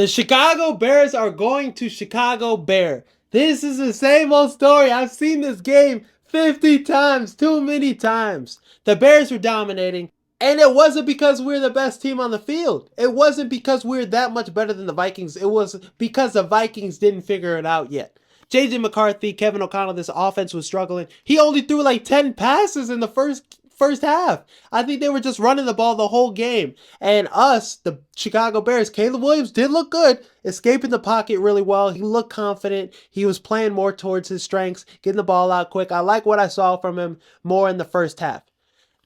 The Chicago Bears are going to Chicago Bear. This is the same old story. I've seen this game 50 times, too many times. The Bears were dominating, and it wasn't because we're the best team on the field. It wasn't because we're that much better than the Vikings. It was because the Vikings didn't figure it out yet. J.J. McCarthy, Kevin O'Connell, this offense was struggling. He only threw like 10 passes in the first half. I think they were just running the ball the whole game. And us, the Chicago Bears, Caleb Williams did look good, escaping the pocket really well. He looked confident. He was playing more towards his strengths, getting the ball out quick. I like what I saw from him more in the first half.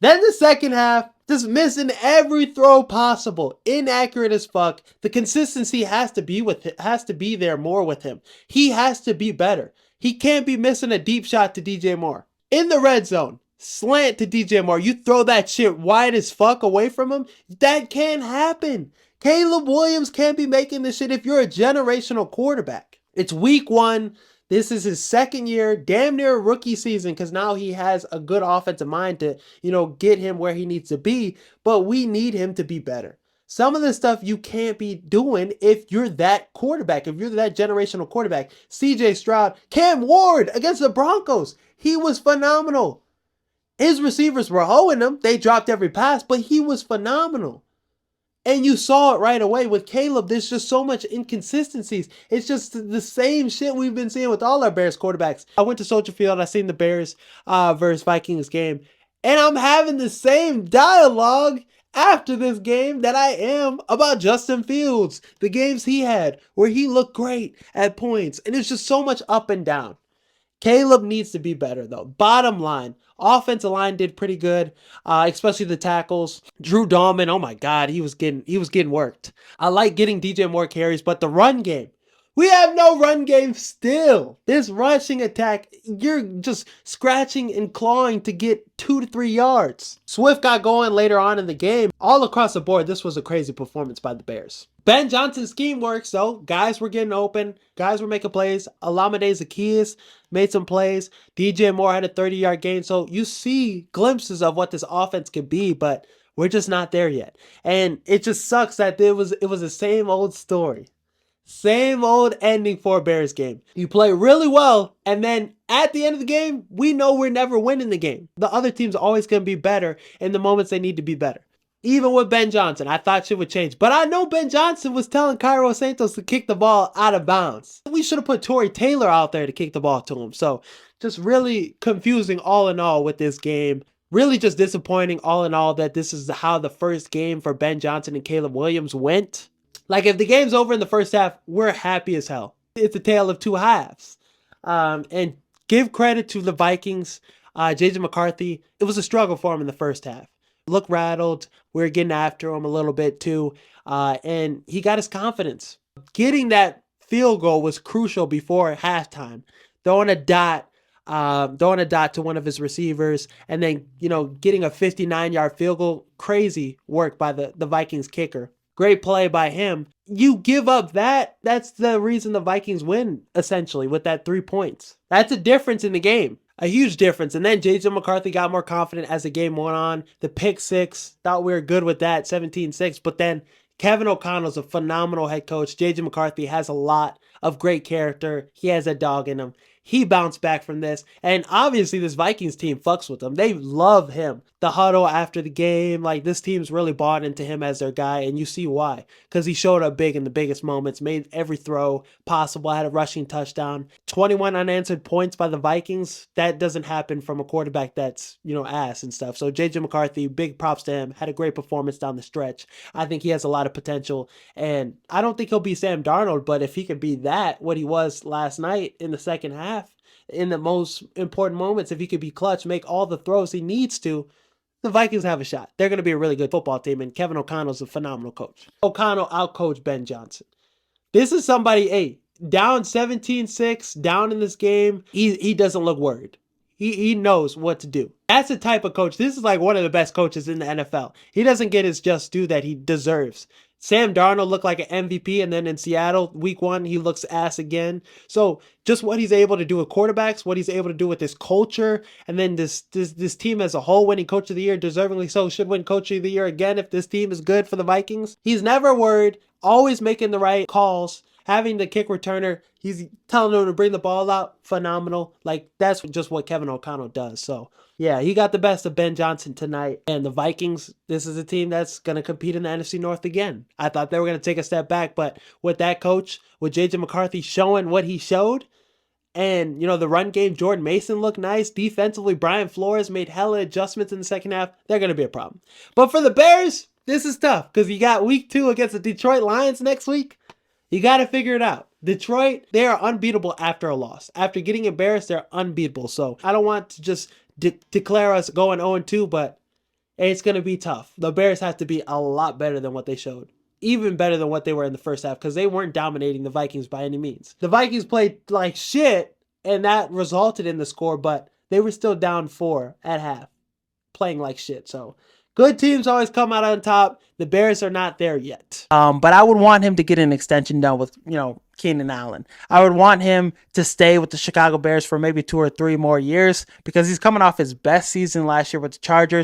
Then the second half, just missing every throw possible, inaccurate as fuck. The consistency has to be there more with him. He has to be better. He can't be missing a deep shot to DJ Moore in the red zone. Slant to DJ Moore. You throw that shit wide as fuck away from him. That can't happen. Caleb Williams can't be making this shit if you're a generational quarterback. It's week 1. This is his second year, damn near rookie season, because now he has a good offensive mind to, get him where he needs to be. But we need him to be better. Some of the stuff you can't be doing if you're that quarterback, if you're that generational quarterback. CJ Stroud, Cam Ward against the Broncos. He was phenomenal. His receivers were hoeing him. They dropped every pass, but he was phenomenal. And you saw it right away with Caleb. There's just so much inconsistencies. It's just the same shit we've been seeing with all our Bears quarterbacks. I went to Soldier Field. I seen the Bears versus Vikings game. And I'm having the same dialogue after this game that I am about Justin Fields. The games he had where he looked great at points. And it's just so much up and down. Caleb needs to be better, though. Bottom line, offensive line did pretty good, especially the tackles. Drew Dahlman, oh my God, he was getting worked. I like getting DJ Moore carries, but the run game, we have no run game still. This rushing attack, you're just scratching and clawing to get 2 to 3 yards. Swift got going later on in the game. All across the board, this was a crazy performance by the Bears. Ben Johnson's scheme works, though. Guys were getting open. Guys were making plays. Olamide Zaccheaus made some plays. DJ Moore had a 30-yard gain. So you see glimpses of what this offense could be, but we're just not there yet. And it just sucks that it was the same old story. Same old ending for a Bears game. You play really well, and then at the end of the game, we know we're never winning the game. The other team's always going to be better in the moments they need to be better. Even with Ben Johnson, I thought shit would change. But I know Ben Johnson was telling Cairo Santos to kick the ball out of bounds. We should have put Torrey Taylor out there to kick the ball to him. So just really confusing all in all with this game. Really just disappointing all in all that this is how the first game for Ben Johnson and Caleb Williams went. Like, if the game's over in the first half, we're happy as hell. It's a tale of two halves. And give credit to the Vikings. J.J. McCarthy, it was a struggle for him in the first half. Looked rattled. We were getting after him a little bit too. And he got his confidence. Getting that field goal was crucial before halftime. Throwing a dot to one of his receivers, and then, getting a 59-yard field goal. Crazy work by the Vikings kicker. Great play by him. You give up that, that's the reason the Vikings win, essentially, with that 3 points. That's a difference in the game. A huge difference. And then J.J. McCarthy got more confident as the game went on. The pick six, thought we were good with that, 17-6. But then Kevin O'Connell's a phenomenal head coach. J.J. McCarthy has a lot of great character. He has a dog in him. He bounced back from this. And obviously this Vikings team fucks with him. They love him. The huddle after the game, like, this team's really bought into him as their guy. And you see why. Because he showed up big in the biggest moments. Made every throw possible. Had a rushing touchdown. 21 unanswered points by the Vikings. That doesn't happen from a quarterback that's, ass and stuff. So J.J. McCarthy, big props to him. Had a great performance down the stretch. I think he has a lot of potential. And I don't think he'll be Sam Darnold. But if he could be what he was last night in the second half, in the most important moments, if he could be clutch, make all the throws he needs to, the Vikings have a shot. They're going to be a really good football team, and Kevin O'Connell's a phenomenal coach. O'Connell outcoached Ben Johnson. This is somebody, down 17-6, down in this game, he doesn't look worried. He knows what to do. That's the type of coach. This is like one of the best coaches in the NFL. He doesn't get his just due that he deserves. Sam Darnold looked like an MVP, and then in Seattle, week 1, he looks ass again. So just what he's able to do with quarterbacks, what he's able to do with this culture, and then this team as a whole, winning Coach of the Year, deservingly so, should win Coach of the Year again if this team is good for the Vikings. He's never worried, always making the right calls, having the kick returner. He's telling them to bring the ball out. Phenomenal. Like, that's just what Kevin O'Connell does. So, yeah, he got the best of Ben Johnson tonight. And the Vikings, this is a team that's going to compete in the NFC North again. I thought they were going to take a step back, but with that coach, with J.J. McCarthy showing what he showed, and, the run game, Jordan Mason looked nice. Defensively, Brian Flores made hella adjustments in the second half. They're going to be a problem. But for the Bears, this is tough because you got week 2 against the Detroit Lions next week. You got to figure it out. Detroit, they are unbeatable after a loss. After getting embarrassed, they're unbeatable. So I don't want to just declare us going 0-2, but it's going to be tough. The Bears have to be a lot better than what they showed. Even better than what they were in the first half because they weren't dominating the Vikings by any means. The Vikings played like shit, and that resulted in the score, but they were still down 4 at half, playing like shit. So good teams always come out on top. The Bears are not there yet. But I would want him to get an extension done with, Keenan Allen. I would want him to stay with the Chicago Bears for maybe 2 or 3 more years because he's coming off his best season last year with the Chargers.